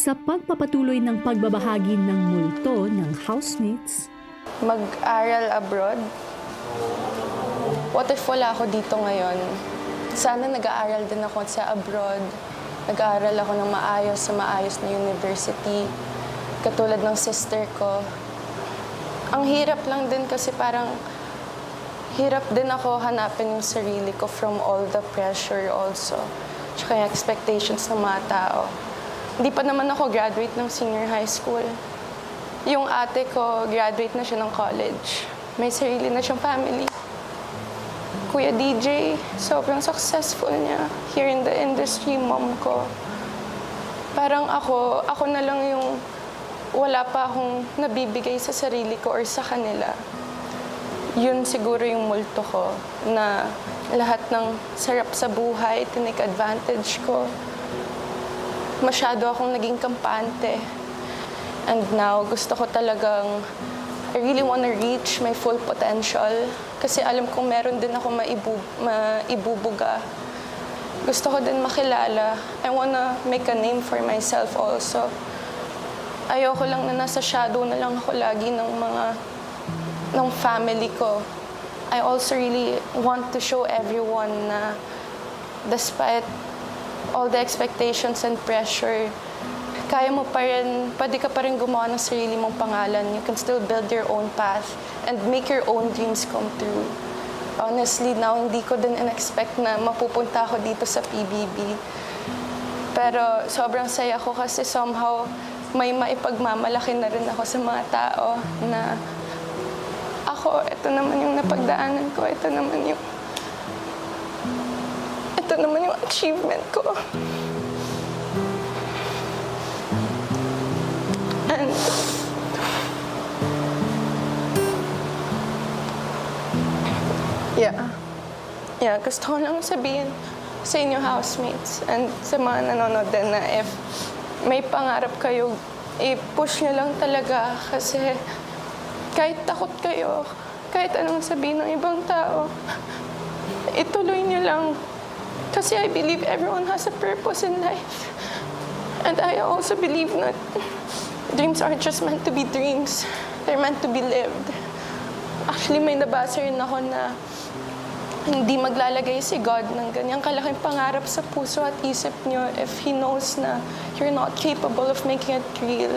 Sa pagpapatuloy ng pagbabahagi ng multo ng housemates, mag-aral abroad. What if wala ako dito ngayon? Sana nag-aaral din ako sa abroad. Nag-aaral ako ng maayos sa maayos na university. Katulad ng sister ko. Ang hirap lang din kasi parang hirap din ako hanapin yung sarili ko from all the pressure also. Tsaka yung expectations ng mga tao. Hindi pa naman ako graduate ng senior high school. Yung ate ko, graduate na siya ng college. May sarili na siyang family. Kuya DJ, sobrang successful niya here in the industry, mom ko. Parang ako na lang yung wala pa akong nabibigay sa sarili ko or sa kanila. Yun siguro yung multo ko, na lahat ng sarap sa buhay, tinake advantage ko. Masyado akong naging kampante. And now, gusto ko talagang, I really wanna reach my full potential. Kasi alam kong meron din ako maibubuga. Gusto ko din makilala. I wanna make a name for myself also. Ayoko lang na nasa shadow na lang ako lagi ng family ko. I also really want to show everyone na despite all the expectations and pressure, kaya mo pa rin, pwede ka pa rin gumawa ng sarili mong pangalan. You can still build your own path and make your own dreams come true. Honestly, now, hindi ko din in-expect na mapupunta ako dito sa PBB. Pero sobrang saya ko kasi somehow may maipagmamalaki na rin ako sa mga tao na ako, ito naman yung napagdaanan ko, ito naman yung achievement ko. And yeah, gusto ko lang sabihin sa inyo housemates and sa mga nanonood din na if may pangarap kayo, i-push nyo lang talaga kasi kahit takot kayo, kahit anong sabihin ng ibang tao, ituloy nyo lang. Kasi I believe everyone has a purpose in life. And I also believe that dreams aren't just meant to be dreams. They're meant to be lived. Actually, may nabasa rin ako na hindi maglalagay si God ng ganyang kalaking pangarap sa puso at isip nyo if He knows na you're not capable of making it real.